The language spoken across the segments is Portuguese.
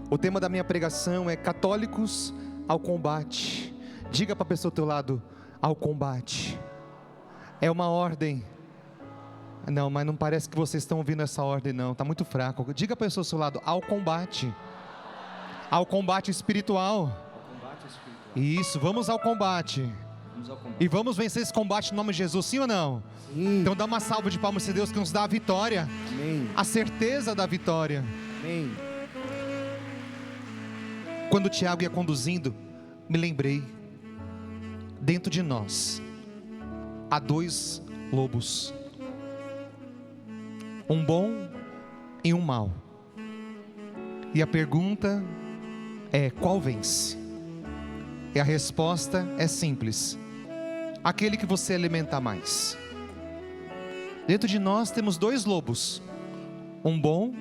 O tema da minha pregação é católicos ao combate. Diga para a pessoa ao teu lado, ao combate. É uma ordem. Não, mas não parece que vocês estão ouvindo essa ordem não, está muito fraco. Diga para a pessoa ao seu lado, ao combate. Ao combate espiritual. Isso, vamos ao combate. E vamos vencer esse combate no nome de Jesus, sim ou não? Sim. Então dá uma salva de palmas a Deus que nos dá a vitória. Amém. A certeza da vitória. Amém. Quando o Tiago ia conduzindo, me lembrei, dentro de nós há dois lobos, um bom e um mau. E a pergunta é: qual vence? E a resposta é simples: aquele que você alimentar mais. Dentro de nós temos dois lobos, um bom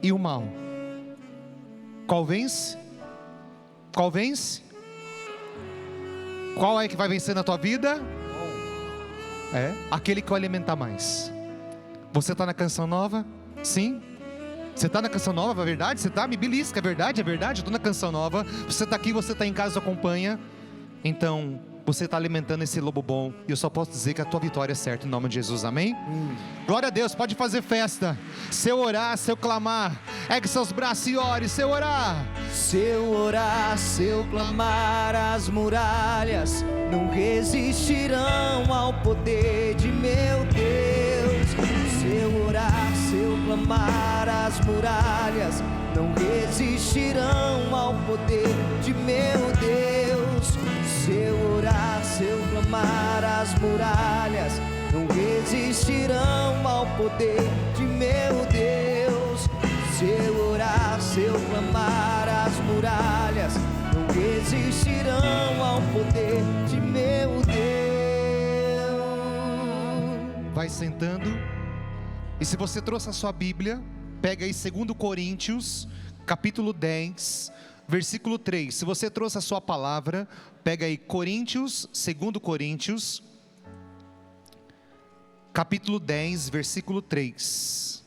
e um mau. Qual vence? Qual vence? Qual é que vai vencer na tua vida? É aquele que eu alimentar mais. Você está na canção nova? Sim? Você está na canção nova, é verdade? Você está? Me belisca, é verdade? Eu estou na canção nova. Você está aqui, você está em casa, acompanha. Então, você está alimentando esse lobo bom. E eu só posso dizer que a tua vitória é certa, em nome de Jesus, amém? Glória a Deus, pode fazer festa. Se eu orar, se eu clamar, ergue seus braços e ore. Se eu orar, se eu clamar, as muralhas não resistirão ao poder de meu Deus. Se eu orar, se eu clamar, as muralhas não resistirão ao poder de meu Deus. Se eu orar, se eu clamar, as muralhas não resistirão ao poder de meu Deus. Se eu orar, se eu clamar, as muralhas não resistirão ao poder de meu Deus. vai sentando. E se você trouxe a sua Bíblia, pega aí 2 Coríntios, capítulo 10, versículo 3. Se você trouxe a sua palavra, pega aí Coríntios, 2 Coríntios, capítulo 10, versículo 3.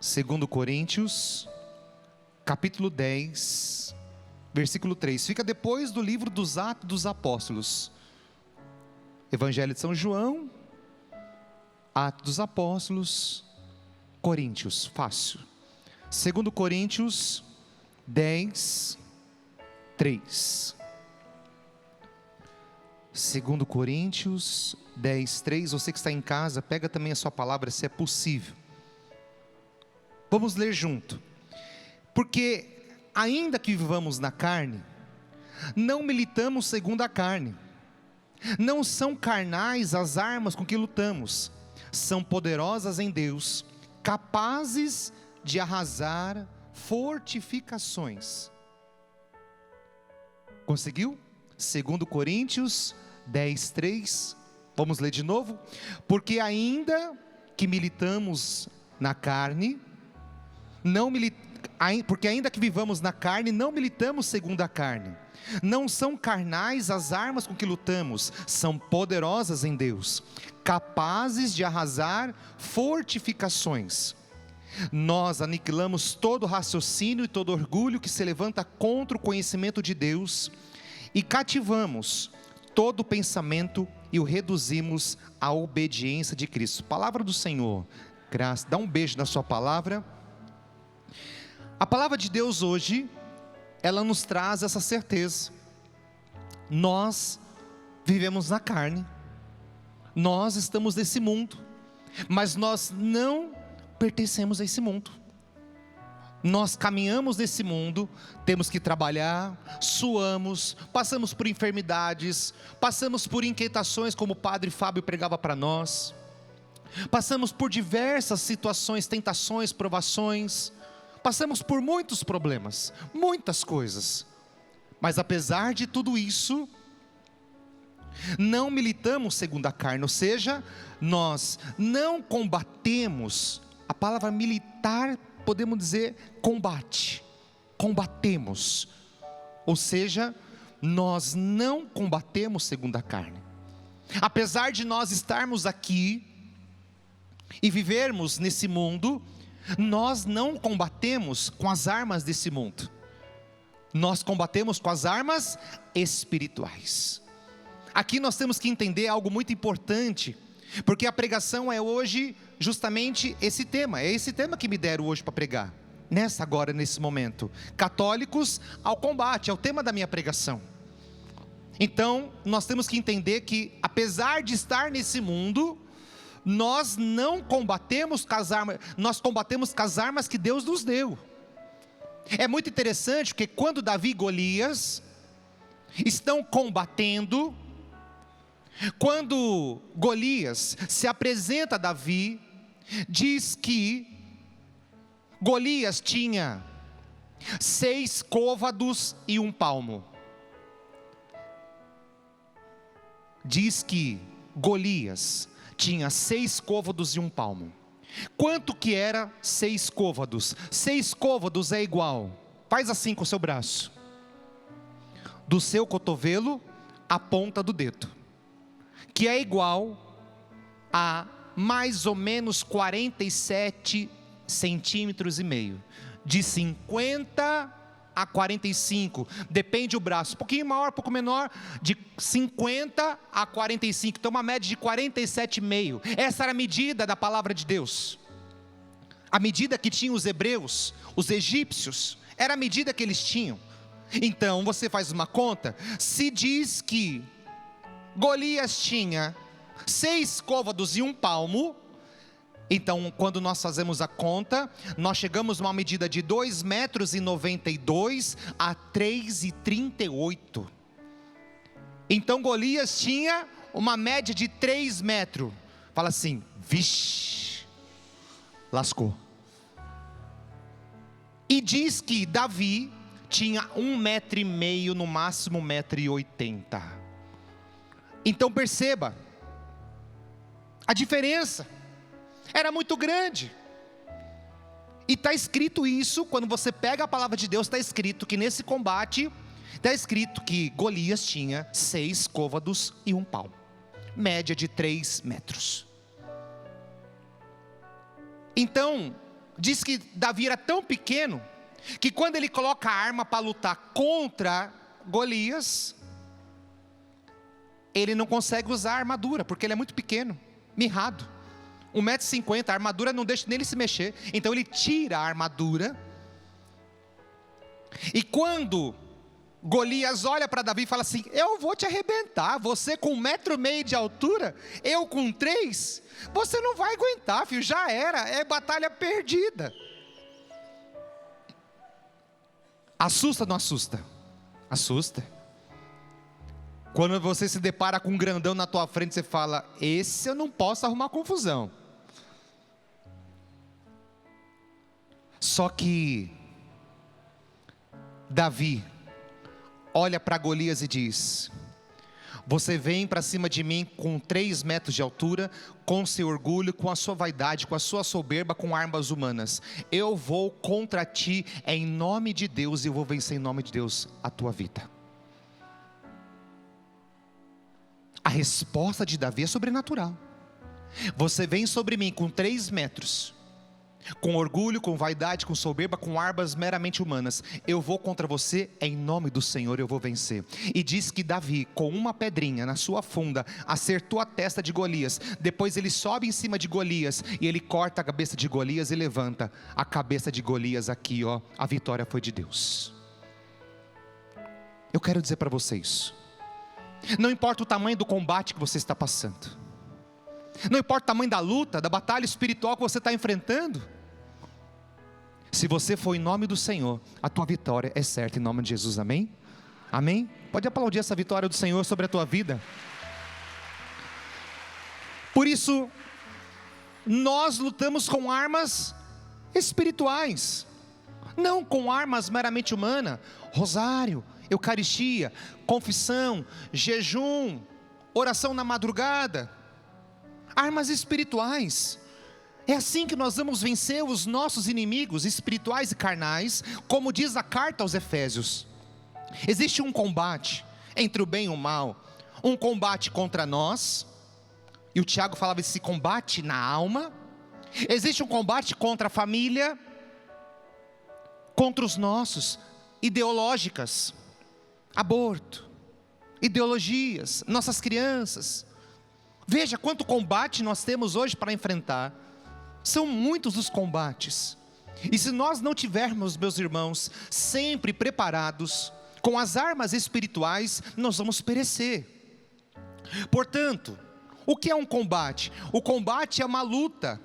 2 Coríntios, capítulo 10, versículo 3. Fica depois do livro dos Atos dos Apóstolos. Evangelho de São João, Atos dos Apóstolos, Coríntios, fácil. 2 Coríntios 10, 3. 2 Coríntios 10, 3. Você que está em casa, pega também a sua palavra, se é possível. Vamos ler junto. Porque ainda que vivamos na carne, não militamos segundo a carne. Não são carnais as armas com que lutamos, são poderosas em Deus, capazes de arrasar fortificações. Conseguiu? 2 Coríntios 10, 3. Vamos ler de novo. Porque ainda que militamos na carne, porque ainda que vivamos na carne, não militamos segundo a carne. Não são carnais as armas com que lutamos, são poderosas em Deus, capazes de arrasar fortificações. Nós aniquilamos todo raciocínio e todo orgulho que se levanta contra o conhecimento de Deus, e cativamos todo pensamento e o reduzimos à obediência de Cristo. Palavra do Senhor. Graças. Dá um beijo na sua palavra. A palavra de Deus hoje, ela nos traz essa certeza. Nós vivemos na carne, nós estamos nesse mundo, mas nós não pertencemos a esse mundo. Nós caminhamos nesse mundo, temos que trabalhar, suamos, passamos por enfermidades, passamos por inquietações, como o Padre Fábio pregava para nós, passamos por diversas situações, tentações, provações, passamos por muitos problemas, muitas coisas, mas apesar de tudo isso, não militamos segundo a carne, ou seja, nós não combatemos. A palavra militar, podemos dizer combate, combatemos, ou seja, nós não combatemos segundo a carne. Apesar de nós estarmos aqui e vivermos nesse mundo, nós não combatemos com as armas desse mundo, nós combatemos com as armas espirituais. Aqui nós temos que entender algo muito importante, porque a pregação é hoje justamente esse tema, é esse tema que me deram hoje para pregar, nesse momento. Católicos ao combate, é o tema da minha pregação. Então, nós temos que entender que, apesar de estar nesse mundo, nós não combatemos com as armas, nós combatemos com as armas que Deus nos deu. É muito interessante, porque quando Davi e Golias estão combatendo, quando Golias se apresenta a Davi, diz que Golias tinha 6 côvados e 1 palmo. Diz que Golias tinha 6 côvados e 1 palmo. Quanto que era 6 côvados? 6 côvados é igual, faz assim com o seu braço, do seu cotovelo à ponta do dedo, que é igual a mais ou menos 47 centímetros e meio, de 50 a 45, depende do braço, um pouquinho maior, um pouco menor, de 50 a 45, então uma média de 47,5, essa era a medida da palavra de Deus, a medida que tinham os hebreus, os egípcios, era a medida que eles tinham. Então você faz uma conta, se diz que Golias tinha 6 côvados e 1 palmo, então quando nós fazemos a conta, nós chegamos a uma medida de 2,92 m a 3,38 m. Então Golias tinha uma média de 3 metros. Fala assim, vixe, lascou. E diz que Davi tinha 1,5 m, no máximo 1,80 m. Então perceba, a diferença era muito grande. E está escrito isso, quando você pega a palavra de Deus, está escrito que nesse combate, está escrito que Golias tinha 6 côvados e 1 palmo, média de 3 metros. Então, diz que Davi era tão pequeno, que quando ele coloca a arma para lutar contra Golias, ele não consegue usar a armadura, porque ele é muito pequeno, mirrado, 1,50 m, a armadura não deixa nem ele se mexer, então ele tira a armadura, e quando Golias olha para Davi e fala assim, eu vou te arrebentar, você com 1,5 m de altura, eu com 3, você não vai aguentar, filho, já era, é batalha perdida. Assusta ou não assusta? Assusta. Quando você se depara com um grandão na tua frente, você fala, esse eu não posso arrumar confusão. Só que Davi olha para Golias e diz, você vem para cima de mim com 3 metros de altura, com seu orgulho, com a sua vaidade, com a sua soberba, com armas humanas. Eu vou contra ti em nome de Deus, e eu vou vencer em nome de Deus a tua vida. A resposta de Davi é sobrenatural. Você vem sobre mim com 3 metros, com orgulho, com vaidade, com soberba, com armas meramente humanas. Eu vou contra você, em nome do Senhor eu vou vencer. E diz que Davi, com uma pedrinha na sua funda, acertou a testa de Golias. Depois ele sobe em cima de Golias, e ele corta a cabeça de Golias e levanta a cabeça de Golias aqui, ó. A vitória foi de Deus. Eu quero dizer para vocês, não importa o tamanho do combate que você está passando, não importa o tamanho da luta, da batalha espiritual que você está enfrentando, se você for em nome do Senhor, a tua vitória é certa em nome de Jesus, amém? Amém? Pode aplaudir essa vitória do Senhor sobre a tua vida. Por isso, nós lutamos com armas espirituais, não com armas meramente humanas. Rosário, Eucaristia, confissão, jejum, oração na madrugada, armas espirituais. É assim que nós vamos vencer os nossos inimigos espirituais e carnais, como diz a carta aos Efésios. Existe um combate entre o bem e o mal, um combate contra nós, e o Tiago falava desse combate na alma, Existe um combate contra a família, contra os nossos, ideológicas, aborto, ideologias, nossas crianças. Veja quanto combate nós temos hoje para enfrentar. São muitos os combates. E se nós não tivermos, meus irmãos, sempre preparados com as armas espirituais, nós vamos perecer. Portanto, o que é um combate? O combate é uma luta,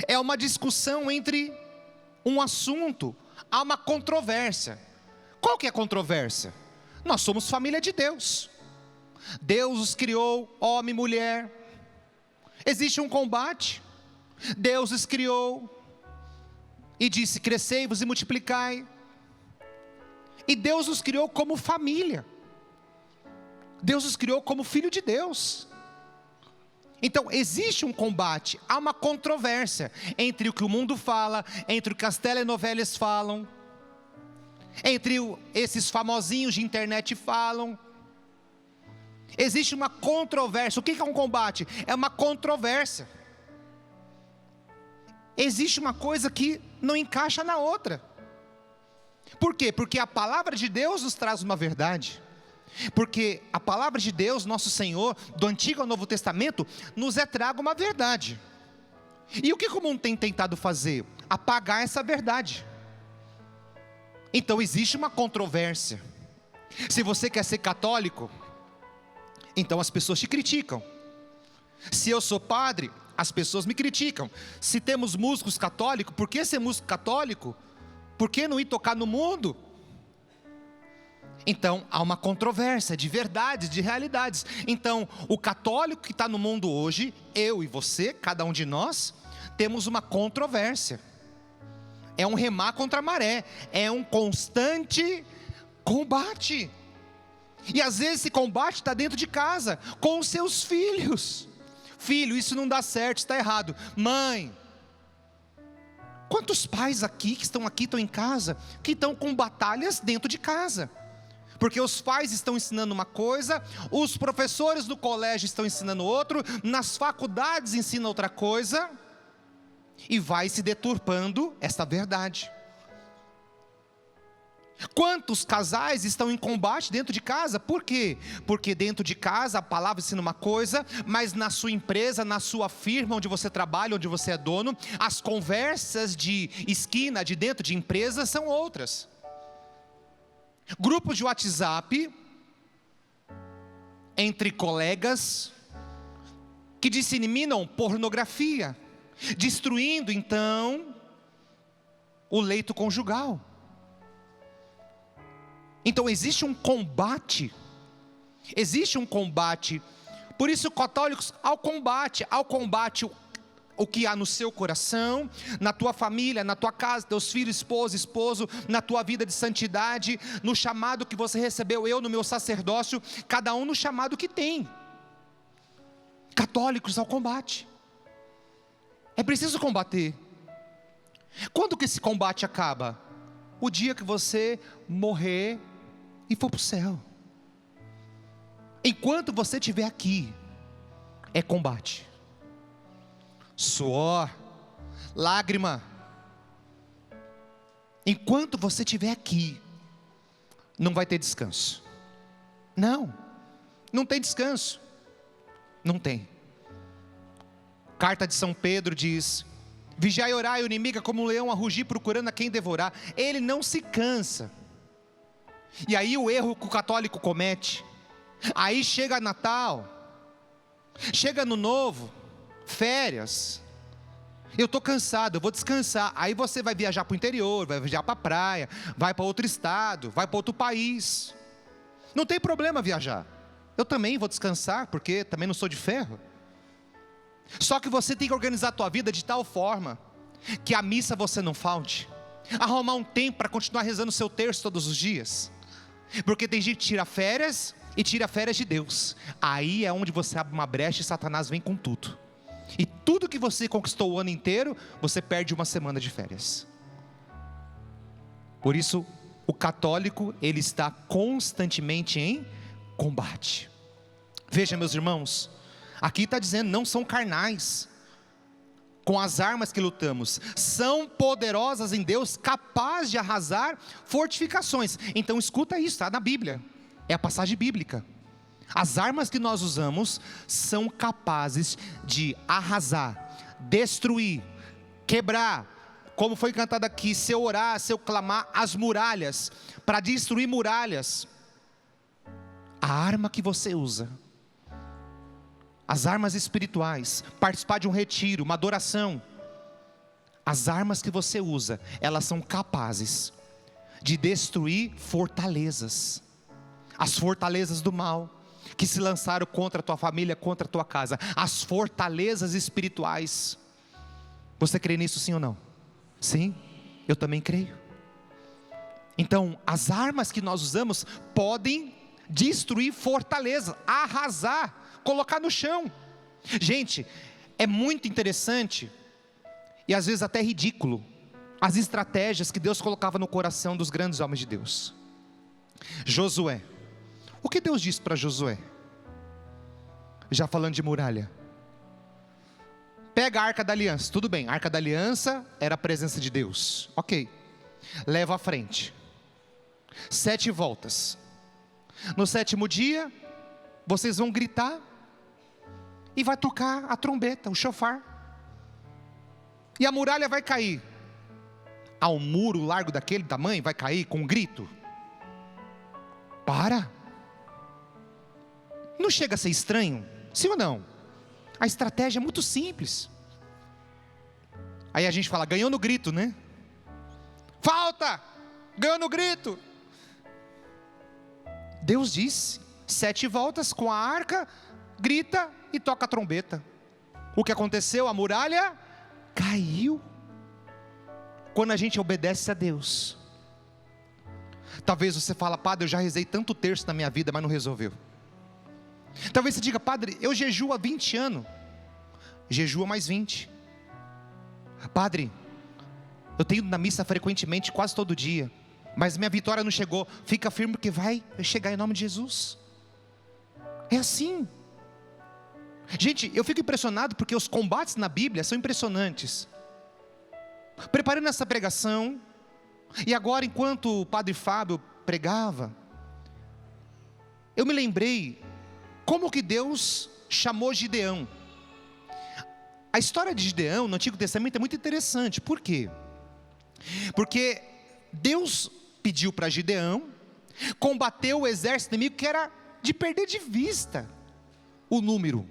é uma discussão entre um assunto, há uma controvérsia. Qual que é a controvérsia? Nós somos família de Deus. Deus os criou, homem e mulher. Existe um combate. Deus os criou e disse: crescei-vos e multiplicai. E Deus os criou como família. Deus os criou como filho de Deus. Então existe um combate, há uma controvérsia entre o que o mundo fala, entre o que as telenovelas falam, entre esses famosinhos de internet falam. Existe uma controvérsia. O que é um combate? É uma controvérsia. Existe uma coisa que não encaixa na outra. Por quê? Porque a palavra de Deus nos traz uma verdade. Porque a palavra de Deus, nosso Senhor, do Antigo ao Novo Testamento, nos traga uma verdade. E o que o mundo tem tentado fazer? Apagar essa verdade. Então existe uma controvérsia. Se você quer ser católico, então as pessoas te criticam. Se eu sou padre, as pessoas me criticam. Se temos músicos católicos, por que ser músico católico? Por que não ir tocar no mundo? Então há uma controvérsia de verdades, de realidades. Então o católico que está no mundo hoje, eu e você, cada um de nós, temos uma controvérsia. É um remar contra a maré, é um constante combate. E às vezes esse combate está dentro de casa, com os seus filhos. Filho, isso não dá certo, está errado. Mãe, quantos pais aqui que estão em casa, que estão com batalhas dentro de casa? Porque os pais estão ensinando uma coisa, os professores do colégio estão ensinando outro, nas faculdades ensinam outra coisa, e vai se deturpando essa verdade. Quantos casais estão em combate dentro de casa? Por quê? Porque dentro de casa a palavra ensina uma coisa, mas na sua empresa, na sua firma onde você trabalha, onde você é dono, as conversas de esquina, de dentro de empresa são outras. Grupos de WhatsApp entre colegas que disseminam pornografia, destruindo então o leito conjugal. Então existe um combate, por isso católicos ao combate o que há no seu coração, na tua família, na tua casa, teus filhos, esposo, na tua vida de santidade, no chamado que você recebeu, eu no meu sacerdócio, cada um no chamado que tem. Católicos ao combate, é preciso combater. Quando que esse combate acaba? O dia que você morrer e for para o céu. Enquanto você estiver aqui, é combate, suor, lágrima. Enquanto você estiver aqui, não vai ter descanso. Não tem descanso. Não tem. Carta de São Pedro diz: vigiai e orai, o inimigo é como um leão a rugir procurando a quem devorar. Ele não se cansa. E aí o erro que o católico comete, aí chega Natal, chega Ano Novo, férias, eu estou cansado, eu vou descansar. Aí você vai viajar para o interior, vai viajar para a praia, vai para outro estado, vai para outro país. Não tem problema viajar, eu também vou descansar, porque também não sou de ferro. Só que você tem que organizar a tua vida de tal forma que a missa você não falte, arrumar um tempo para continuar rezando o seu terço todos os dias. Porque tem gente que tira férias e tira férias de Deus. Aí é onde você abre uma brecha e Satanás vem com tudo. E tudo que você conquistou o ano inteiro, você perde uma semana de férias. Por isso, o católico, ele está constantemente em combate. Veja, meus irmãos, aqui está dizendo, não são carnais. com as armas que lutamos, são poderosas em Deus, capazes de arrasar fortificações. Então escuta isso, está na Bíblia, é a passagem bíblica. As armas que nós usamos são capazes de arrasar, destruir, quebrar, como foi cantado aqui, se eu orar, se eu clamar, as muralhas, para destruir muralhas. A arma que você usa, as armas espirituais, participar de um retiro, uma adoração, as armas que você usa, elas são capazes de destruir fortalezas, as fortalezas do mal, que se lançaram contra a tua família, contra a tua casa, as fortalezas espirituais. Você crê nisso, sim ou não? Sim, eu também creio. Então, as armas que nós usamos podem destruir fortaleza, arrasar, colocar no chão. Gente, é muito interessante e às vezes até ridículo as estratégias que Deus colocava no coração dos grandes homens de Deus. Josué, o que Deus disse para Josué? Já falando de muralha, pega a Arca da Aliança. Tudo bem, a Arca da Aliança era a presença de Deus, ok, leva à frente, 7 voltas. No 7º dia, vocês vão gritar e vai tocar a trombeta, o shofar, e a muralha vai cair. Um muro largo daquele tamanho vai cair com um grito? Para! Não chega a ser estranho? Sim ou não? A estratégia é muito simples. Aí a gente fala, ganhou no grito, né? Falta! Ganhou no grito! Deus disse, 7 voltas com a arca, grita e toca a trombeta. O que aconteceu? A muralha caiu. Quando a gente obedece a Deus. Talvez você fala, padre, eu já rezei tanto terço na minha vida, mas não resolveu. Talvez você diga, padre, eu jejuo há 20 anos. Jejua mais 20. Padre, eu tenho ido na missa frequentemente, quase todo dia, mas minha vitória não chegou. Fica firme porque vai chegar em nome de Jesus. É assim. Gente, eu fico impressionado porque os combates na Bíblia são impressionantes. Preparando essa pregação, e agora enquanto o padre Fábio pregava, eu me lembrei como que Deus chamou Gideão. A história de Gideão no Antigo Testamento é muito interessante. Por quê? Porque Deus pediu para Gideão combater o exército inimigo, que era de perder de vista o número.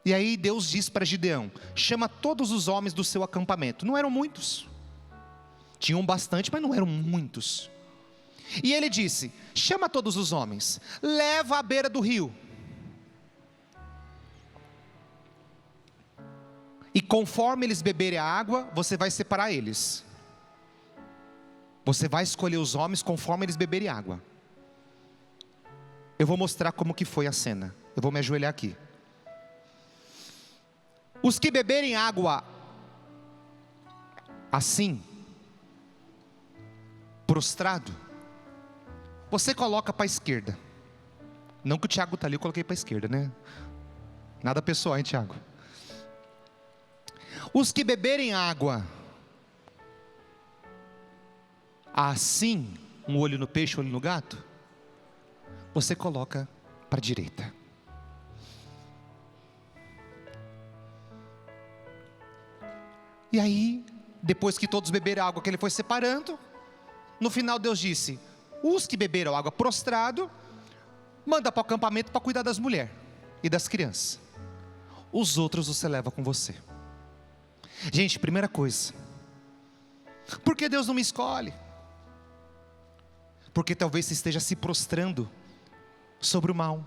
E aí Deus disse para Gideão, chama todos os homens do seu acampamento. Não eram muitos, tinham bastante, mas não eram muitos. E ele disse, chama todos os homens, leva à beira do rio, e conforme eles beberem a água, você vai separar eles. Você vai escolher os homens conforme eles beberem água. Eu vou mostrar como que foi a cena. Eu vou me ajoelhar aqui. Os que beberem água assim, prostrado, você coloca para a esquerda. Não que o Tiago está ali, eu coloquei para a esquerda, né? Nada pessoal, hein, Tiago? Os que beberem água assim, um olho no peixe, olho no gato, você coloca para a direita. E aí, depois que todos beberam água, que ele foi separando, no final Deus disse, os que beberam água prostrado, manda para o acampamento para cuidar das mulheres e das crianças. Os outros você leva com você. Gente, primeira coisa, por que Deus não me escolhe? Porque talvez você esteja se prostrando sobre o mal,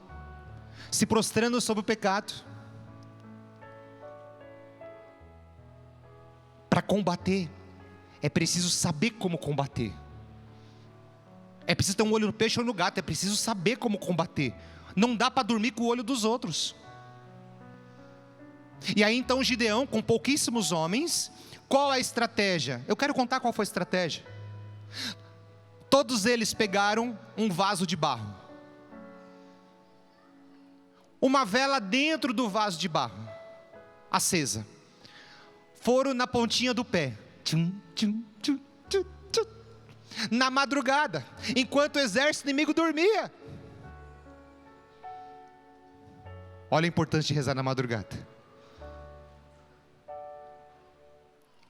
se prostrando sobre o pecado. Para combater, é preciso saber como combater. É preciso ter um olho no peixe ou no gato, é preciso saber como combater. Não dá para dormir com o olho dos outros. E aí então Gideão, com pouquíssimos homens, qual a estratégia? Eu quero contar qual foi a estratégia. Todos eles pegaram um vaso de barro. uma vela dentro do vaso de barro, acesa. Foram na pontinha do pé. Tchum, tchum, tchum, tchum, tchum. Na madrugada, enquanto o exército inimigo dormia. Olha a importância de rezar na madrugada.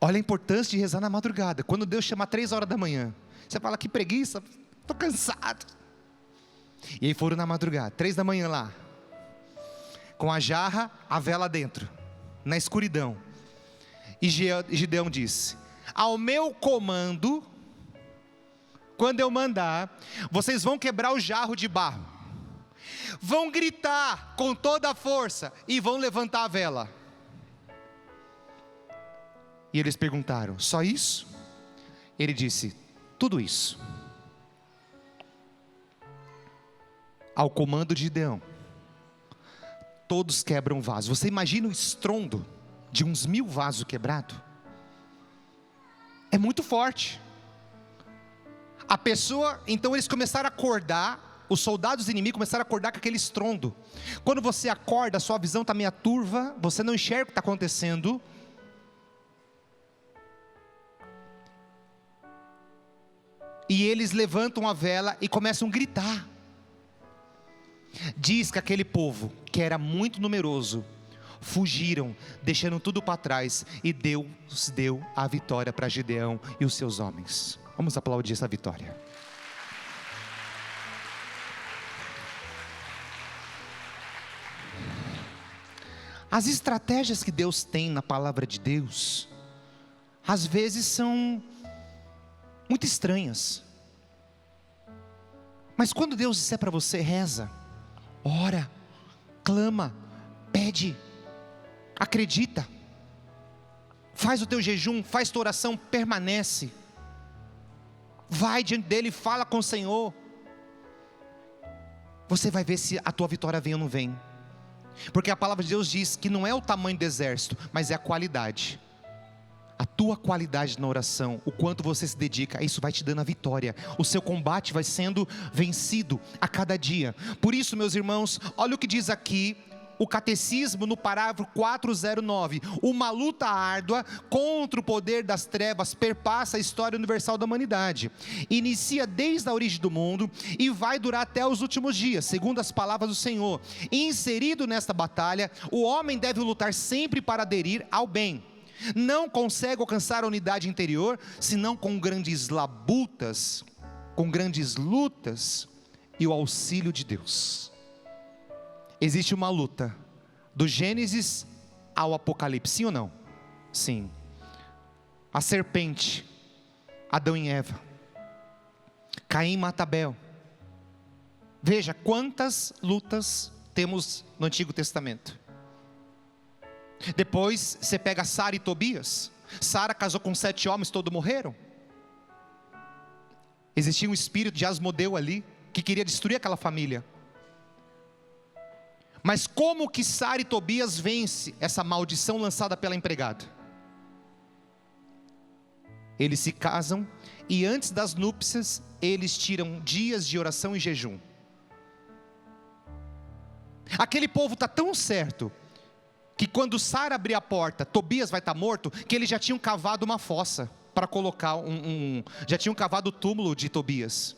Olha a importância de rezar na madrugada. Quando Deus chama 3 horas da manhã, você fala: que preguiça, estou cansado. E aí foram na madrugada, 3 da manhã lá, com a jarra, a vela dentro, na escuridão. E Gideão disse: ao meu comando, quando eu mandar, vocês vão quebrar o jarro de barro, vão gritar com toda a força e vão levantar a vela. E eles perguntaram: só isso? Ele disse: tudo isso. Ao comando de Gideão, todos quebram vasos. Você imagina o estrondo de uns 1000 vasos quebrados? É muito forte. A pessoa, então eles começaram a acordar, os soldados inimigos começaram a acordar com aquele estrondo. Quando você acorda, a sua visão está meio turva, você não enxerga o que está acontecendo. E eles levantam a vela e começam a gritar. Diz que aquele povo, que era muito numeroso, fugiram, deixando tudo para trás, e Deus deu a vitória para Gideão e os seus homens. Vamos aplaudir essa vitória. As estratégias que Deus tem na palavra de Deus, às vezes são muito estranhas. Mas quando Deus disser para você: reza, ora, clama, pede, acredita, faz o teu jejum, faz tua oração, permanece, vai diante dele, fala com o Senhor, você vai ver se a tua vitória vem ou não vem. Porque a palavra de Deus diz que não é o tamanho do exército, mas é a qualidade. A tua qualidade na oração, o quanto você se dedica, isso vai te dando a vitória. O seu combate vai sendo vencido a cada dia. Por isso, meus irmãos, olha o que diz aqui o catecismo no parágrafo 409. Uma luta árdua contra o poder das trevas perpassa a história universal da humanidade. Inicia desde a origem do mundo e vai durar até os últimos dias, segundo as palavras do Senhor. Inserido nesta batalha, o homem deve lutar sempre para aderir ao bem. Não consegue alcançar a unidade interior, senão com grandes labutas, com grandes lutas e o auxílio de Deus. Existe uma luta, do Gênesis ao Apocalipse, sim ou não? Sim. A serpente, Adão e Eva, Caim mata Abel. Veja quantas lutas temos no Antigo Testamento. Depois você pega Sara e Tobias. Sara casou com 7 homens, todos morreram. Existia um espírito de Asmodeu ali, que queria destruir aquela família. Mas como que Sara e Tobias vence essa maldição lançada pela empregada? Eles se casam e antes das núpcias, eles tiram dias de oração e jejum. Aquele povo está tão certo, que quando Sara abrir a porta, Tobias vai estar morto, que eles já tinham cavado uma fossa, para colocar já tinham cavado o túmulo de Tobias.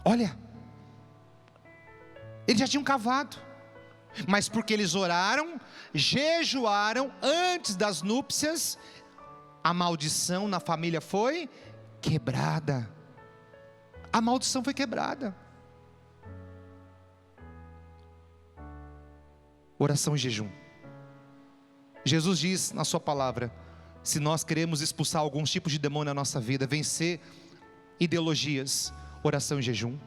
Olha, eles já tinham cavado, mas porque eles oraram, jejuaram antes das núpcias, a maldição na família foi quebrada. A maldição foi quebrada. Oração e jejum. Jesus diz na sua palavra, se nós queremos expulsar alguns tipos de demônio na nossa vida, vencer ideologias, oração e jejum.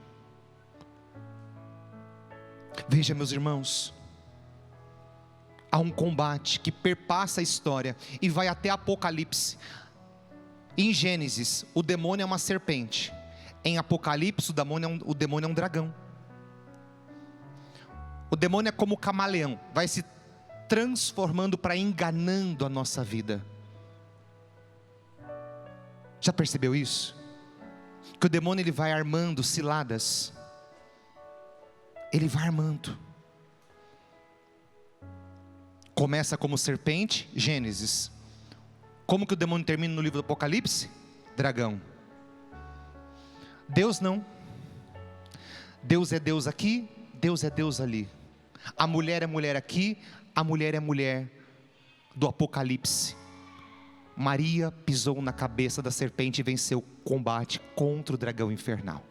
Veja, meus irmãos, há um combate que perpassa a história e vai até Apocalipse. Em Gênesis, o demônio é uma serpente. Em Apocalipse, o demônio é um dragão. O demônio é como o camaleão, vai se transformando para enganando a nossa vida. Já percebeu isso? Que o demônio ele vai armando ciladas. ele vai armando. Começa como serpente, Gênesis. Como que o demônio termina no livro do Apocalipse? Dragão. Deus não. Deus é Deus aqui, Deus é Deus ali. A mulher é mulher aqui, a mulher é mulher do Apocalipse. Maria pisou na cabeça da serpente e venceu o combate contra o dragão infernal.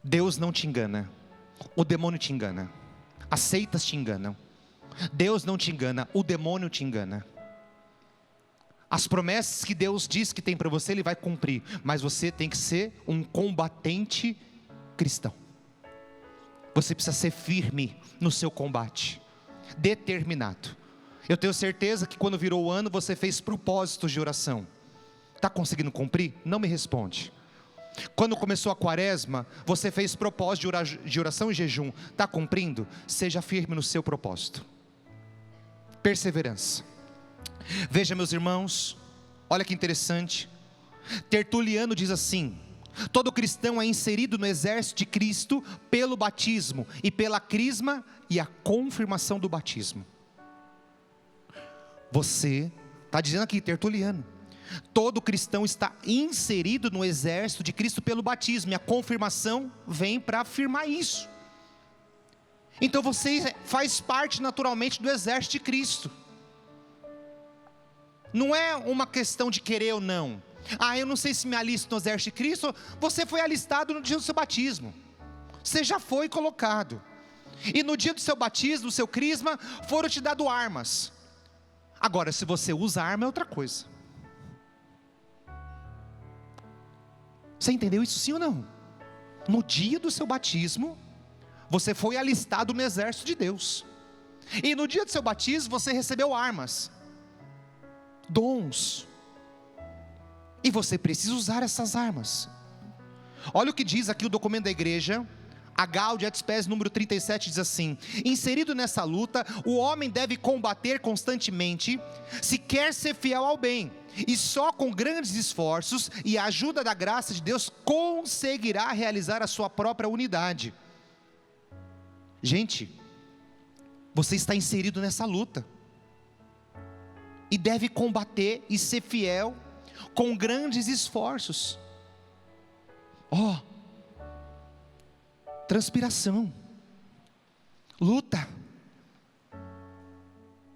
Deus não te engana, o demônio te engana, as seitas te enganam. Deus não te engana, o demônio te engana. As promessas que Deus diz que tem para você, Ele vai cumprir, mas você tem que ser um combatente cristão. Você precisa ser firme no seu combate, determinado. Eu tenho certeza que quando virou o ano, você fez propósitos de oração. Está conseguindo cumprir? Não me responde. Quando começou a quaresma, você fez propósito de oração e jejum. Está cumprindo? Seja firme no seu propósito. Perseverança. Veja, meus irmãos, olha que interessante. Tertuliano diz assim: todo cristão é inserido no exército de Cristo pelo batismo e pela crisma e a confirmação do batismo. Você, está dizendo aqui, Tertuliano, todo cristão está inserido no exército de Cristo pelo batismo, e a confirmação vem para afirmar isso. Então você faz parte naturalmente do exército de Cristo. Não é uma questão de querer ou não. Eu não sei se me alisto no exército de Cristo. Você foi alistado no dia do seu batismo. Você já foi colocado. E no dia do seu batismo, do seu crisma, foram te dado armas. Agora, se você usa arma, é outra coisa. Você entendeu isso, sim ou não? No dia do seu batismo, você foi alistado no exército de Deus. E no dia do seu batismo, você recebeu armas, dons. E você precisa usar essas armas. Olha o que diz aqui o documento da igreja, a Gaudium et Spes número 37, diz assim: inserido nessa luta, o homem deve combater constantemente, se quer ser fiel ao bem, e só com grandes esforços e a ajuda da graça de Deus conseguirá realizar a sua própria unidade. Gente, você está inserido nessa luta e deve combater e ser fiel com grandes esforços. Transpiração, luta.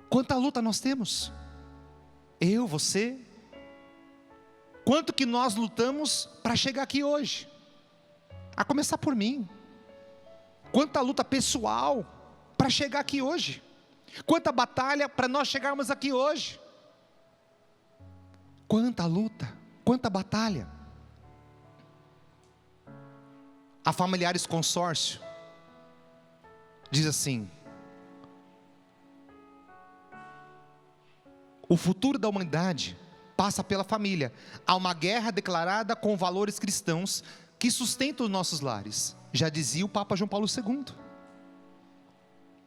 Quanta luta nós temos? Eu, você. Quanto que nós lutamos para chegar aqui hoje? A começar por mim. Quanta luta pessoal para chegar aqui hoje? Quanta batalha para nós chegarmos aqui hoje? Quanta luta, quanta batalha. A Familiares Consórcio diz assim: o futuro da humanidade passa pela família. Há uma guerra declarada com valores cristãos que sustentam os nossos lares, já dizia o Papa João Paulo II.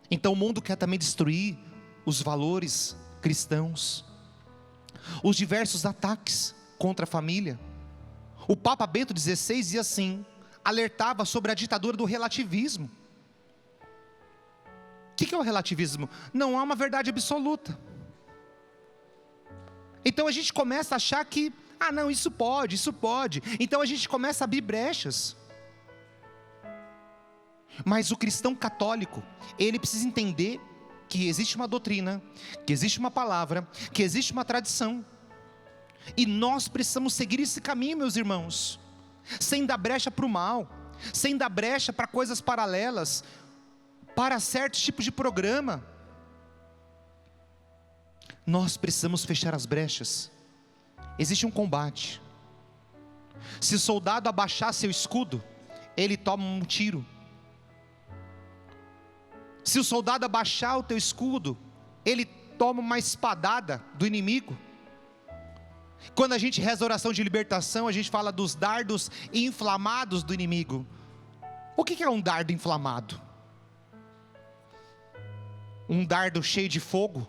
Então o mundo quer também destruir os valores cristãos, os diversos ataques contra a família. O Papa Bento XVI dizia assim, alertava sobre a ditadura do relativismo. O que é o relativismo? Não há uma verdade absoluta. Então a gente começa a achar que, não, isso pode. Então a gente começa a abrir brechas. Mas o cristão católico, ele precisa entender que existe uma doutrina, que existe uma palavra, que existe uma tradição. E nós precisamos seguir esse caminho, meus irmãos, sem dar brecha para o mal, sem dar brecha para coisas paralelas, para certos tipos de programa. Nós precisamos fechar as brechas. Existe um combate. Se o soldado abaixar seu escudo, ele toma um tiro. Se o soldado abaixar o teu escudo, ele toma uma espadada do inimigo. Quando a gente reza a oração de libertação, a gente fala dos dardos inflamados do inimigo. O que é um dardo inflamado? Um dardo cheio de fogo,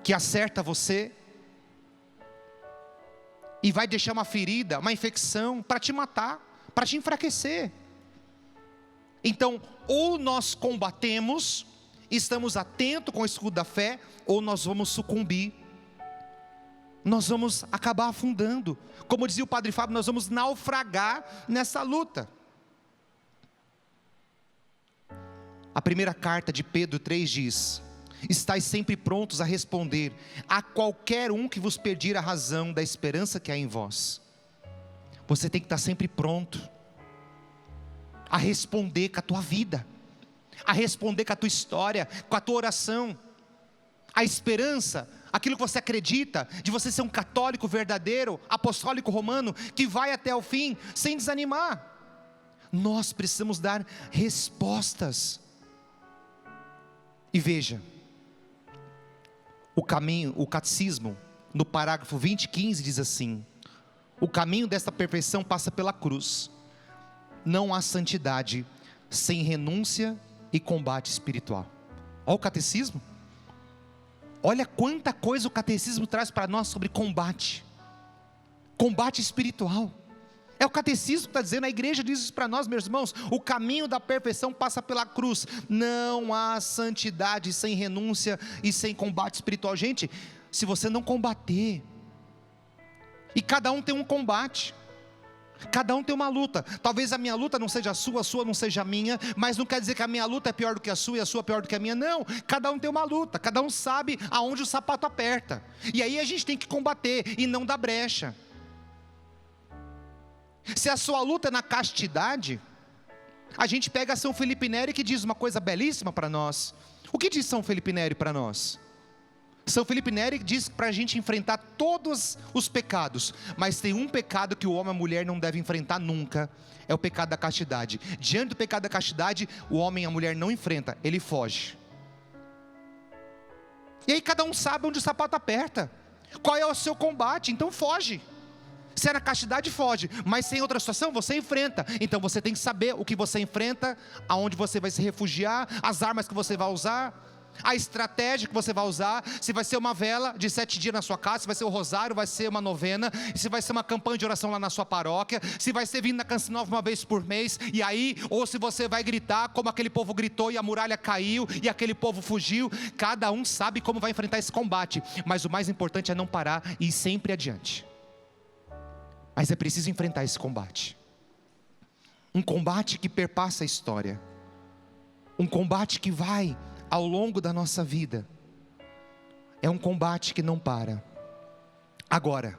que acerta você e vai deixar uma ferida, uma infecção, para te matar, para te enfraquecer. Então, ou nós combatemos, estamos atentos com o escudo da fé, ou nós vamos sucumbir, nós vamos acabar afundando. Como dizia o Padre Fábio, nós vamos naufragar nessa luta. A primeira carta de Pedro 3 diz: estais sempre prontos a responder a qualquer um que vos pedir a razão da esperança que há em vós. Você tem que estar sempre pronto a responder com a tua vida, a responder com a tua história, com a tua oração. A esperança, aquilo que você acredita, de você ser um católico verdadeiro, apostólico romano, que vai até o fim, sem desanimar. Nós precisamos dar respostas. E veja, o catecismo, no parágrafo 20:15 diz assim: o caminho desta perfeição passa pela cruz. Não há santidade sem renúncia e combate espiritual. Olha o catecismo. Olha quanta coisa o catecismo traz para nós sobre combate espiritual. É o catecismo que está dizendo, a igreja diz isso para nós, meus irmãos. O caminho da perfeição passa pela cruz. Não há santidade sem renúncia e sem combate espiritual. Gente, se você não combater, e cada um tem um combate, cada um tem uma luta. Talvez a minha luta não seja a sua não seja a minha, mas não quer dizer que a minha luta é pior do que a sua e a sua pior do que a minha. Não, cada um tem uma luta, cada um sabe aonde o sapato aperta. E aí a gente tem que combater e não dar brecha. Se a sua luta é na castidade, a gente pega São Felipe Neri, que diz uma coisa belíssima para nós. O que diz São Felipe Neri para nós? São Felipe Neri diz para a gente enfrentar todos os pecados, mas tem um pecado que o homem e a mulher não devem enfrentar nunca, é o pecado da castidade. Diante do pecado da castidade, o homem e a mulher não enfrentam, ele foge. E aí cada um sabe onde o sapato aperta, qual é o seu combate, então foge. Se é na castidade, foge, mas se em outra situação, você enfrenta. Então você tem que saber o que você enfrenta, aonde você vai se refugiar, as armas que você vai usar, a estratégia que você vai usar. Se vai ser uma vela de 7 dias na sua casa, se vai ser o rosário, vai ser uma novena, se vai ser uma campanha de oração lá na sua paróquia, se vai ser vindo na Canção Nova uma vez por mês, e aí, ou se você vai gritar como aquele povo gritou e a muralha caiu e aquele povo fugiu. Cada um sabe como vai enfrentar esse combate, mas o mais importante é não parar e ir sempre adiante. Mas é preciso enfrentar esse combate. Um combate que perpassa a história. Um combate que vai ao longo da nossa vida. É um combate que não para. Agora,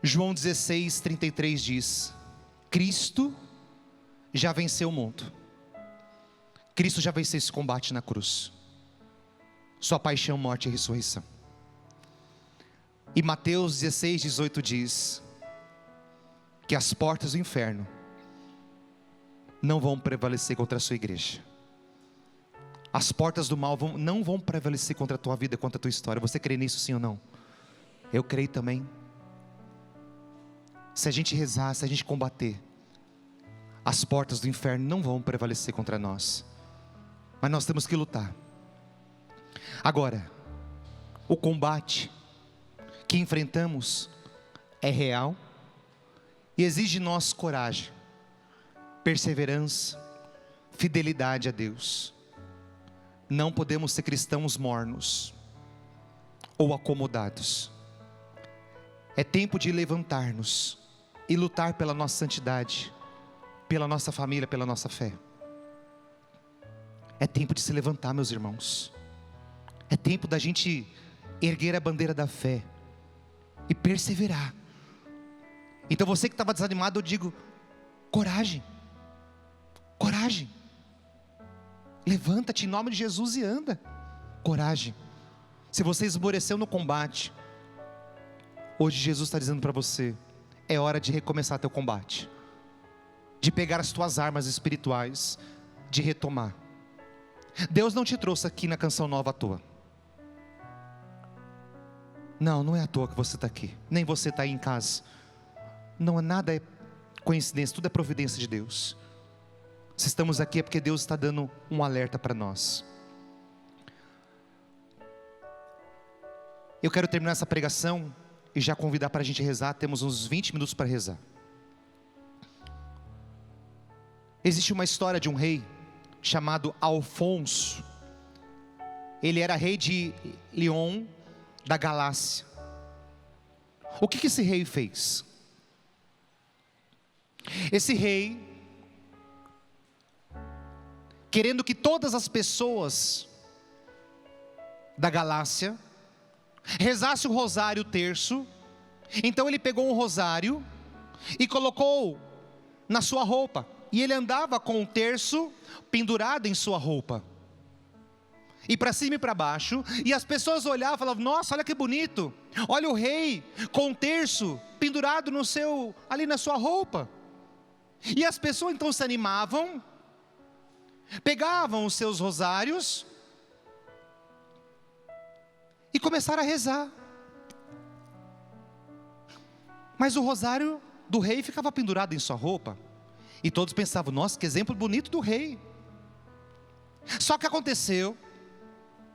João 16:33 diz: Cristo já venceu o mundo. Cristo já venceu esse combate na cruz. Sua paixão, morte e ressurreição. E Mateus 16:18 diz que as portas do inferno não vão prevalecer contra a sua igreja. As portas do mal não vão prevalecer contra a tua vida, contra a tua história. Você crê nisso, sim ou não? Eu creio também. Se a gente rezar, se a gente combater, as portas do inferno não vão prevalecer contra nós. Mas nós temos que lutar. Agora, o combate que enfrentamos é real e exige de nós coragem, perseverança, fidelidade a Deus. Não podemos ser cristãos mornos ou acomodados. É tempo de levantar-nos e lutar pela nossa santidade, pela nossa família, pela nossa fé. É tempo de se levantar, meus irmãos. É tempo da gente erguer a bandeira da fé e perseverar. Então você que estava desanimado, eu digo: coragem, coragem. Levanta-te em nome de Jesus e anda. Coragem. Se você esmoreceu no combate, hoje Jesus está dizendo para você: é hora de recomeçar teu combate, de pegar as tuas armas espirituais, de retomar. Deus não te trouxe aqui na Canção Nova à toa. Não é à toa que você está aqui, nem você está aí em casa. Não é nada, é coincidência, tudo é providência de Deus. Se estamos aqui é porque Deus está dando um alerta para nós. Eu quero terminar essa pregação e já convidar para a gente rezar. Temos uns 20 minutos para rezar. Existe uma história de um rei chamado Alfonso. Ele era rei de Lyon, da Galácia. O que esse rei fez? Esse rei, querendo que todas as pessoas da Galácia rezassem o rosário terço, então ele pegou um rosário e colocou na sua roupa, e ele andava com o terço pendurado em sua roupa, e para cima e para baixo, e as pessoas olhavam e falavam: nossa, olha que bonito, olha o rei com o terço pendurado ali na sua roupa. E as pessoas então se animavam, pegavam os seus rosários e começaram a rezar. Mas o rosário do rei ficava pendurado em sua roupa, e todos pensavam: nossa, que exemplo bonito do rei. Só que aconteceu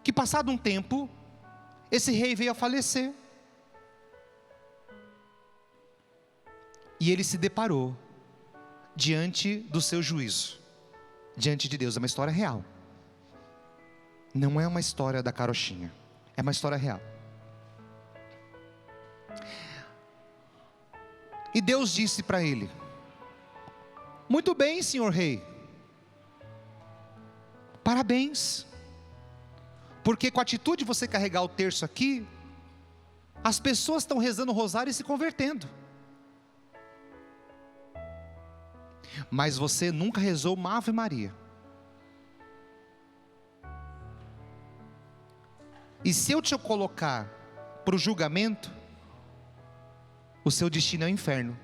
que, passado um tempo, esse rei veio a falecer, e ele se deparou diante do seu juízo, diante de Deus. É uma história real, não é uma história da carochinha, é uma história real. E Deus disse para ele: muito bem, senhor rei, parabéns, porque com a atitude de você carregar o terço aqui, as pessoas estão rezando o rosário e se convertendo. Mas você nunca rezou uma Ave Maria. E se eu te colocar para o julgamento, o seu destino é o inferno.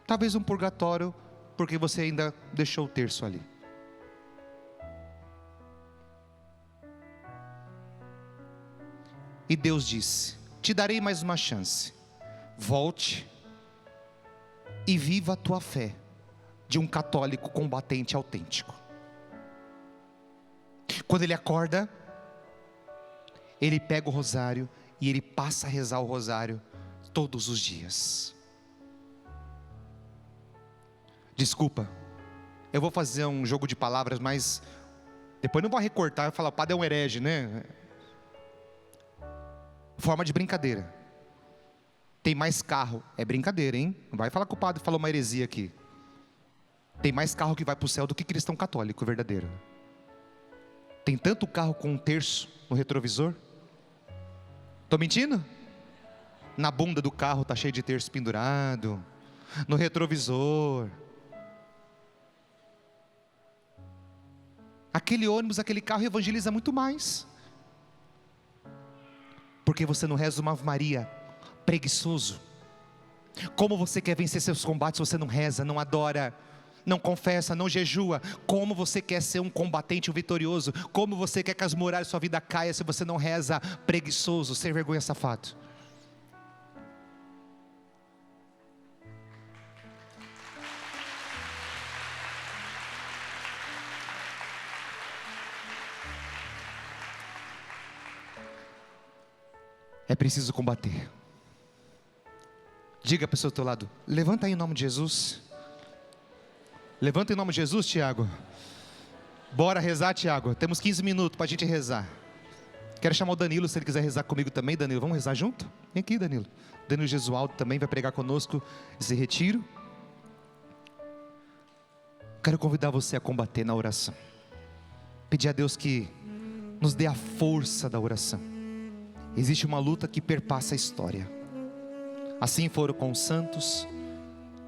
Talvez um purgatório, porque você ainda deixou o terço ali. E Deus disse: te darei mais uma chance. Volte e viva a tua fé de um católico combatente autêntico. Quando ele acorda, ele pega o rosário e ele passa a rezar o rosário todos os dias. Desculpa, eu vou fazer um jogo de palavras, mas depois não vou recortar e falar: o padre é um herege, né? Forma de brincadeira. Tem mais carro, é brincadeira, hein? Não vai falar que o padre falou uma heresia aqui. Tem mais carro que vai para o céu do que cristão católico verdadeiro. Tem tanto carro com um terço no retrovisor. Estou mentindo? Na bunda do carro está cheio de terço pendurado, no retrovisor. Aquele ônibus, aquele carro evangeliza muito mais, porque você não reza uma Ave Maria, preguiçoso. Como você quer vencer seus combates se você não reza, não adora, não confessa, não jejua? Como você quer ser um combatente, um vitorioso? Como você quer que as muralhas da sua vida caiam se você não reza? Preguiçoso, sem vergonha, safado. É preciso combater. Diga a pessoa do teu lado: levanta aí em nome de Jesus. Levanta em nome de Jesus, Tiago. Bora rezar, Tiago. Temos 15 minutos para a gente rezar. Quero chamar o Danilo, se ele quiser rezar comigo também. Danilo, vamos rezar junto? Vem aqui, Danilo. Danilo Gesualdo também vai pregar conosco esse retiro. Quero convidar você a combater na oração. Pedir a Deus que nos dê a força da oração. Existe uma luta que perpassa a história. Assim foram com os santos,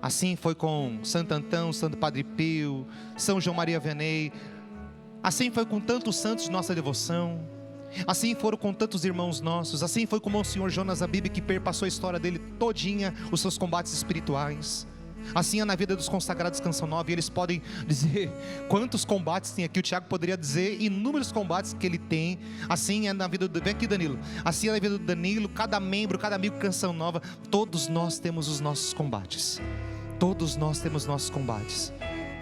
assim foi com Santo Antão, Santo Padre Pio, São João Maria Vianney, assim foi com tantos santos de nossa devoção, assim foram com tantos irmãos nossos, assim foi com o Monsenhor Jonas Abib, que perpassou a história dele todinha, os seus combates espirituais. Assim é na vida dos consagrados Canção Nova, e eles podem dizer quantos combates tem aqui. O Tiago poderia dizer inúmeros combates que ele tem. Assim é na vida do... Vem aqui, Danilo. Assim é na vida do Danilo, cada membro, cada amigo Canção Nova. Todos nós temos os nossos combates. Todos nós temos nossos combates.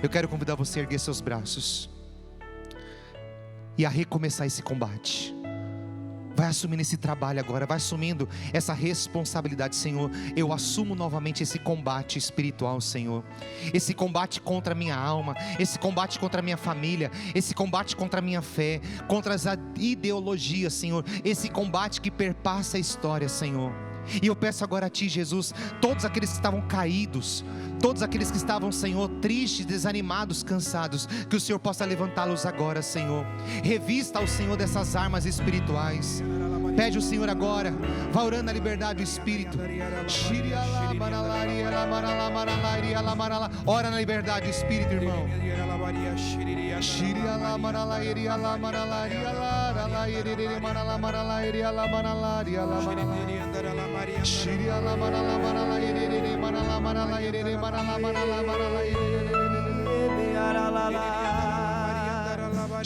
Eu quero convidar você a erguer seus braços e a recomeçar esse combate. Vai assumindo esse trabalho agora, vai assumindo essa responsabilidade, Senhor. Eu assumo novamente esse combate espiritual, Senhor. Esse combate contra a minha alma, esse combate contra a minha família, esse combate contra a minha fé, contra as ideologias, Senhor. Esse combate que perpassa a história, Senhor. E eu peço agora a Ti, Jesus, todos aqueles que estavam caídos, todos aqueles que estavam, Senhor, tristes, desanimados, cansados, que o Senhor possa levantá-los agora, Senhor. Revista ao Senhor dessas armas espirituais. Pede o Senhor agora, vá orando na liberdade do Espírito. Ora na liberdade do Espírito, irmão. O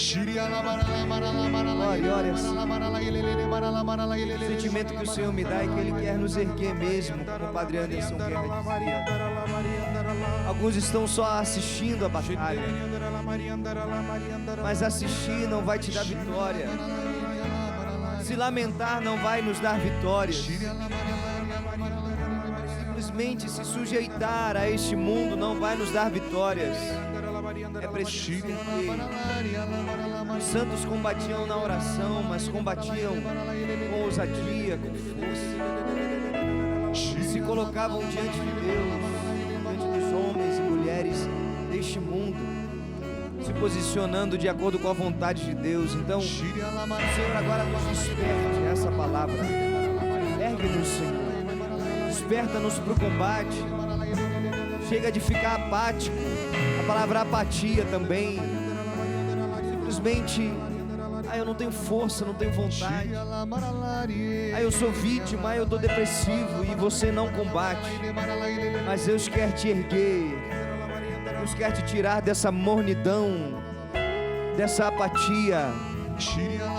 sentimento que o Senhor me dá é que Ele quer nos erguer mesmo, como o Padre Anderson quer dizia. Alguns estão só assistindo a batalha, mas assistir não vai te dar vitória. Se lamentar não vai nos dar vitórias. Simplesmente se sujeitar a este mundo não vai nos dar vitórias. É preciso entender. Os santos combatiam na oração, mas combatiam com ousadia, com força. E se colocavam diante de Deus, diante dos homens e mulheres deste mundo, se posicionando de acordo com a vontade de Deus. Então, o Senhor agora nos desperte essa palavra. Ergue-nos, Senhor. Desperta-nos para o combate. Chega de ficar apático. A palavra apatia também. Simplesmente, eu não tenho força, não tenho vontade. Eu sou vítima, eu estou depressivo e você não combate. Mas Deus quer te erguer. Deus quer te tirar dessa mornidão, dessa apatia.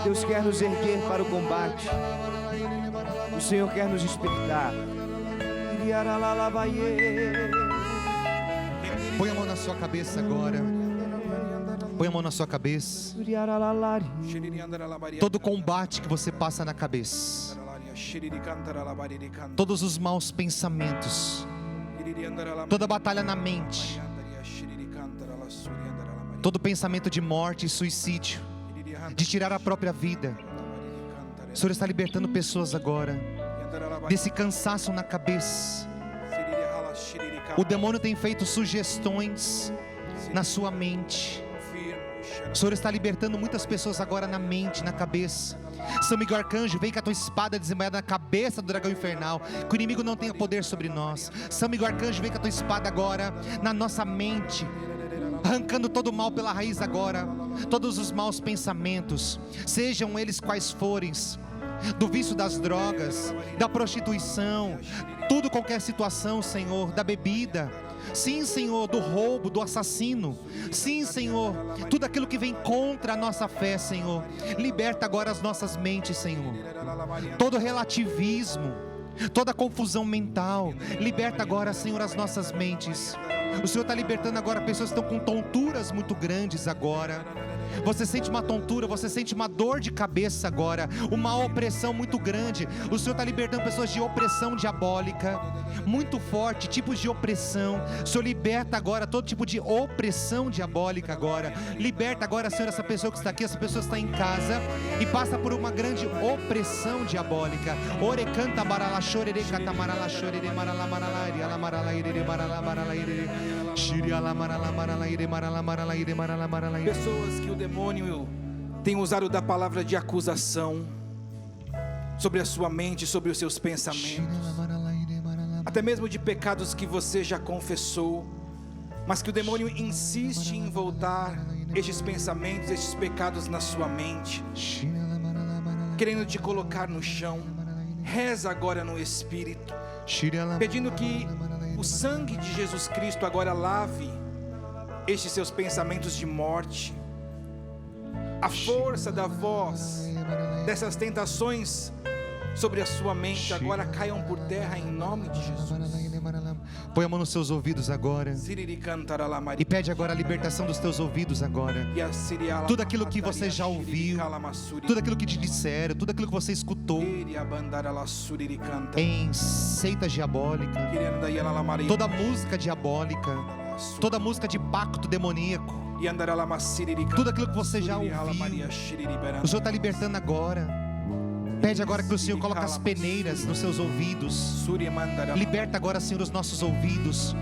Deus quer nos erguer para o combate. O Senhor quer nos despertar. Põe a mão na sua cabeça agora. Põe a mão na sua cabeça. Todo combate que você passa na cabeça, todos os maus pensamentos, toda batalha na mente, todo pensamento de morte e suicídio, de tirar a própria vida. O Senhor está libertando pessoas agora desse cansaço na cabeça. O demônio tem feito sugestões na sua mente. O Senhor está libertando muitas pessoas agora na mente, na cabeça. São Miguel Arcanjo, vem com a tua espada desembanhada na cabeça do dragão infernal, que o inimigo não tenha poder sobre nós. São Miguel Arcanjo, vem com a tua espada agora na nossa mente, arrancando todo o mal pela raiz agora. Todos os maus pensamentos, sejam eles quais forem, do vício das drogas, da prostituição, tudo, qualquer situação, Senhor, da bebida, sim, Senhor, do roubo, do assassino, sim, Senhor, tudo aquilo que vem contra a nossa fé, Senhor, liberta agora as nossas mentes, Senhor, todo relativismo, toda confusão mental, liberta agora, Senhor, as nossas mentes. O Senhor está libertando agora pessoas que estão com tonturas muito grandes agora. Você sente uma tontura, você sente uma dor de cabeça agora, uma opressão muito grande. O Senhor está libertando pessoas de opressão diabólica, muito forte, tipos de opressão. O Senhor liberta agora todo tipo de opressão diabólica agora. Liberta agora, Senhor, essa pessoa que está aqui, essa pessoa que está em casa e passa por uma grande opressão diabólica. Ore canta barala chorere catamarala chorere marala marala iriala marala irere marala marala irere shiriala marala marala ire marala marala ire marala marala ire. Pessoas que o demônio tem usado da palavra de acusação sobre a sua mente, sobre os seus pensamentos, até mesmo de pecados que você já confessou, mas que o demônio insiste em voltar estes pensamentos, estes pecados na sua mente, querendo te colocar no chão. Reza agora no Espírito, pedindo que o sangue de Jesus Cristo agora lave estes seus pensamentos de morte. A força da voz dessas tentações sobre a sua mente agora caiam por terra em nome de Jesus. Põe a mão nos seus ouvidos agora. E pede agora a libertação dos teus ouvidos agora. Tudo aquilo que você já ouviu, tudo aquilo que te disseram, tudo aquilo que você escutou em seita diabólica, toda música diabólica, toda música de pacto demoníaco, tudo aquilo que você já ouviu, o Senhor está libertando agora. Pede agora que o Senhor coloque as peneiras nos seus ouvidos. Liberta agora, Senhor, os nossos ouvidos.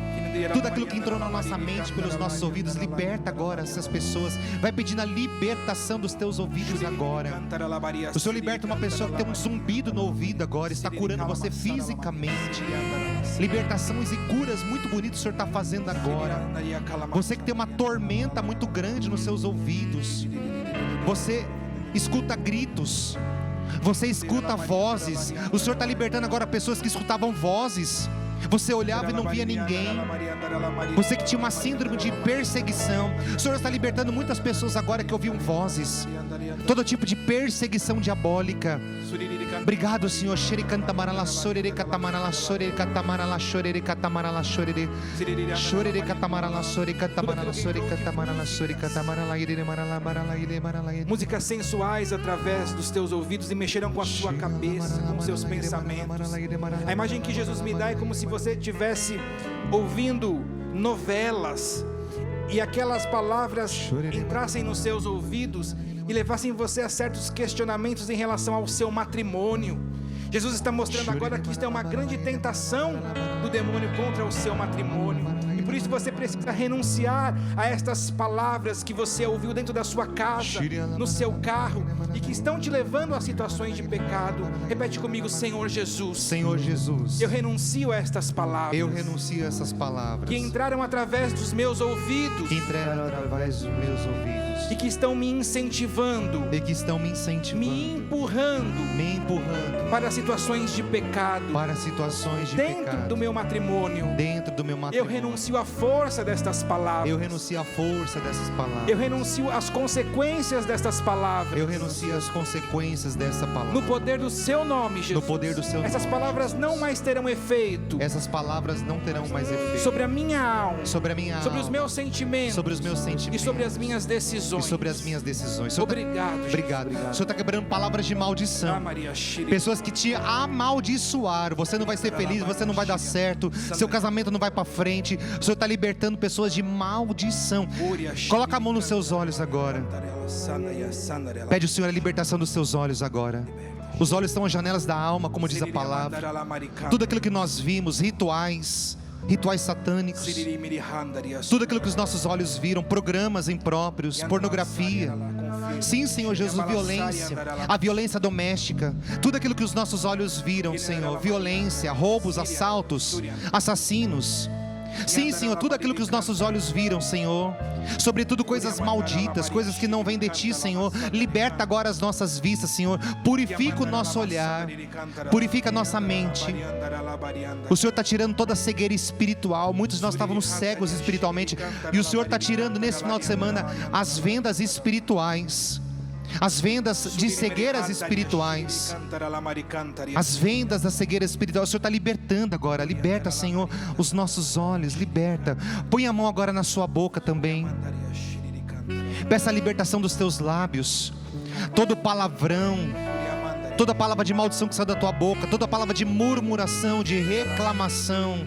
Tudo aquilo que entrou na nossa mente pelos nossos ouvidos, liberta agora essas pessoas. Vai pedindo a libertação dos teus ouvidos agora. O Senhor liberta uma pessoa que tem um zumbido no ouvido agora, está curando você fisicamente. Libertações e curas muito bonitas o Senhor está fazendo agora. Você que tem uma tormenta muito grande nos seus ouvidos, você escuta gritos, você escuta vozes. O Senhor está libertando agora pessoas que escutavam vozes. Você olhava e não via ninguém. Você que tinha uma síndrome de perseguição, o Senhor está libertando muitas pessoas agora que ouviam vozes. Todo tipo de perseguição diabólica. Obrigado, Senhor. Músicas sensuais através dos teus ouvidos e mexeram com a sua cabeça, com os seus pensamentos. A imagem que Jesus me dá é como se você estivesse ouvindo novelas e aquelas palavras entrassem nos seus ouvidos e levassem você a certos questionamentos em relação ao seu matrimônio. Jesus está mostrando agora que isto é uma grande tentação do demônio contra o seu matrimônio. E por isso você precisa renunciar a estas palavras que você ouviu dentro da sua casa, no seu carro, e que estão te levando a situações de pecado. Repete comigo: Senhor Jesus. Senhor Jesus, Eu renuncio a estas palavras. eu renuncio a essas palavras Que entraram através dos meus ouvidos. que entraram através dos meus ouvidos E que estão me incentivando, e que estão me incentivando, me empurrando para situações de pecado situações de dentro pecado do meu matrimônio. dentro do meu Eu matrimônio. renuncio à força destas palavras. Eu renuncio à força dessas palavras. Eu renuncio às consequências destas palavras. Eu renuncio às consequências dessa palavra. No poder do seu nome, Jesus. No poder do seu Essas nome, palavras não mais terão efeito essas palavras não terão mais efeito sobre a minha alma, sobre a minha sobre os alma, meus sentimentos, sobre os meus sentimentos e sobre as minhas e decisões. sobre as minhas decisões. O Senhor Obrigado, Jesus. Obrigado. O Senhor está quebrando palavras de maldição. Pessoas que te amaldiçoaram. Você não vai ser feliz, você não vai dar certo, seu casamento não vai para frente. O Senhor está libertando pessoas de maldição. Coloca a mão nos seus olhos agora. Pede ao Senhor a libertação dos seus olhos agora. Os olhos são as janelas da alma, como diz a palavra. Tudo aquilo que nós vimos, rituais satânicos, tudo aquilo que os nossos olhos viram, programas impróprios, pornografia. Sim, Senhor Jesus, violência, a violência doméstica, tudo aquilo que os nossos olhos viram, Senhor, violência, roubos, assaltos, assassinos. Sim, Senhor, tudo aquilo que os nossos olhos viram, Senhor, sobretudo coisas malditas, coisas que não vêm de Ti, Senhor. Liberta agora as nossas vistas, Senhor. Purifica o nosso olhar, purifica a nossa mente. O Senhor está tirando toda a cegueira espiritual. Muitos de nós estávamos cegos espiritualmente, e o Senhor está tirando nesse final de semana as vendas espirituais, as vendas de cegueiras espirituais, as vendas da cegueira espiritual. O Senhor está libertando agora. Liberta, Senhor, os nossos olhos, liberta. Põe a mão agora na sua boca também. Peça a libertação dos teus lábios. Todo palavrão, toda palavra de maldição que sai da tua boca, toda palavra de murmuração, de reclamação,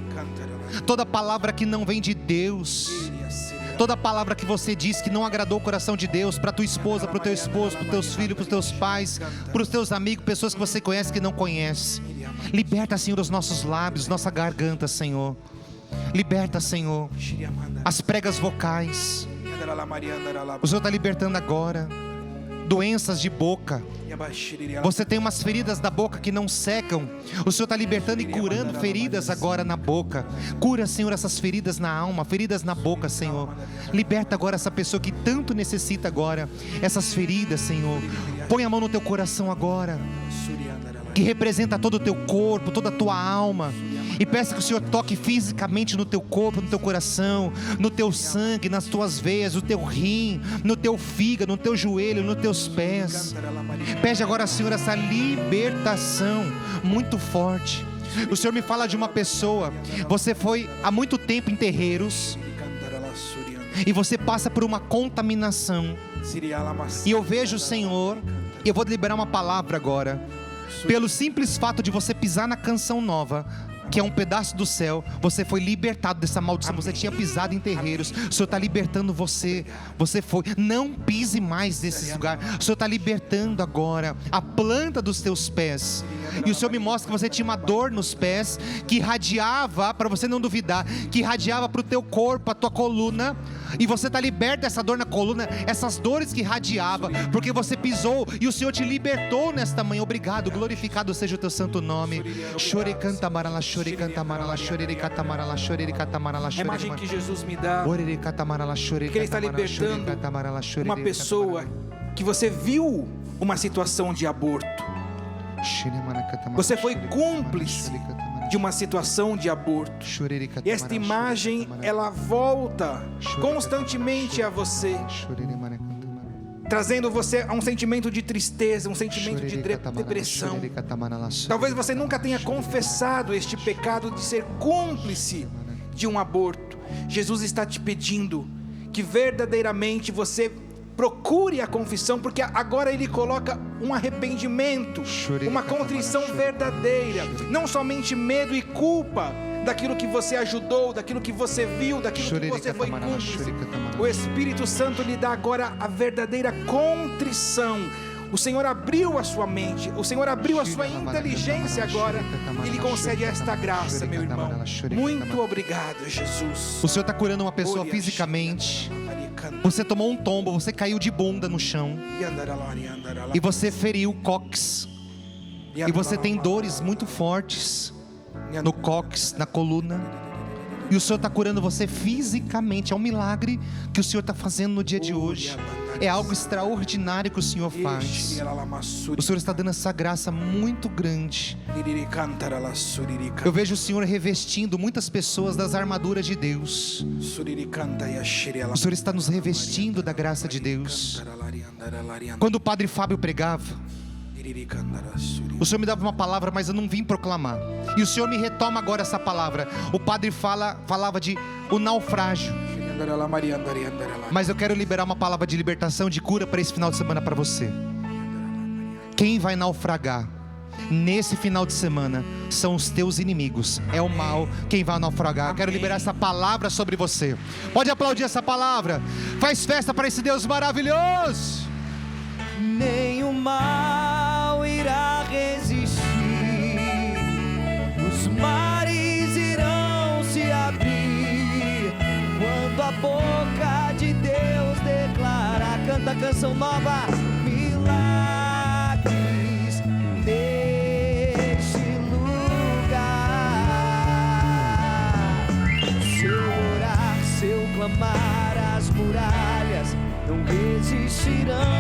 toda palavra que não vem de Deus, toda palavra que você diz que não agradou o coração de Deus, para tua esposa, para o teu esposo, para os teus filhos, para os teus pais, para os teus amigos, pessoas que você conhece que não conhece. Liberta, Senhor, os nossos lábios, nossa garganta, Senhor. Liberta, Senhor, as pregas vocais. O Senhor está libertando agora doenças de boca. Você tem umas feridas da boca que não secam. O Senhor está libertando e curando feridas agora na boca. Cura, Senhor, essas feridas na alma, feridas na boca, Senhor. Liberta agora essa pessoa que tanto necessita agora essas feridas, Senhor. Põe a mão no teu coração agora, que representa todo o teu corpo, toda a tua alma, e peça que o Senhor toque fisicamente no teu corpo, no teu coração, no teu sangue, nas tuas veias, no teu rim, no teu fígado, no teu joelho, nos teus pés. Pede agora, Senhor, essa libertação muito forte. O Senhor me fala de uma pessoa, você foi há muito tempo em terreiros, e você passa por uma contaminação, e eu vejo o Senhor, e eu vou liberar uma palavra agora, pelo simples fato de você pisar na canção nova, que é um pedaço do céu, você foi libertado dessa maldição. Você tinha pisado em terreiros, o Senhor está libertando você. Você foi, não pise mais nesses lugares. O Senhor está libertando agora a planta dos teus pés. E o Senhor me mostra que você tinha uma dor nos pés, que irradiava, para você não duvidar, que irradiava para o teu corpo, a tua coluna. E você está liberto dessa dor na coluna, essas dores que irradiava, porque você pisou e o Senhor te libertou nesta manhã. Obrigado, glorificado seja o teu santo nome. A imagem que Jesus me dá, que Ele está libertando uma pessoa que você viu uma situação de aborto. Você foi cúmplice de uma situação de aborto. E esta imagem, ela volta constantemente a você, trazendo você a um sentimento de tristeza, um sentimento de depressão. Talvez você nunca tenha confessado este pecado de ser cúmplice de um aborto. Jesus está te pedindo que verdadeiramente você procure a confissão, porque agora Ele coloca um arrependimento, uma contrição verdadeira, não somente medo e culpa daquilo que você ajudou, daquilo que você viu, daquilo que você foi cúmplice. O Espírito Santo lhe dá agora a verdadeira contrição. O Senhor abriu a sua mente, o Senhor abriu a sua inteligência agora e lhe concede esta graça, meu irmão. Muito obrigado, Jesus. O Senhor está curando uma pessoa fisicamente. Você tomou um tombo, você caiu de bunda no chão, e você feriu o cóccix, e você tem dores muito fortes no cóccix, na coluna, e o Senhor está curando você fisicamente. É um milagre que o Senhor está fazendo no dia de hoje. É algo extraordinário que o Senhor faz. O Senhor está dando essa graça muito grande. Eu vejo o Senhor revestindo muitas pessoas das armaduras de Deus. O Senhor está nos revestindo da graça de Deus. Quando o Padre Fábio pregava, o Senhor me dava uma palavra, mas eu não vim proclamar. E o Senhor me retoma agora essa palavra. O Padre falava de o naufrágio. Mas eu quero liberar uma palavra de libertação, de cura para esse final de semana para você. Quem vai naufragar nesse final de semana são os teus inimigos. É o mal quem vai naufragar. Eu quero liberar essa palavra sobre você. Pode aplaudir essa palavra. Faz festa para esse Deus maravilhoso. Nenhum mal irá resistir, os mares irão se abrir quando a boca de Deus declarar. Canta a canção nova. Milagres neste lugar. Seu orar, seu clamar, as muralhas não resistirão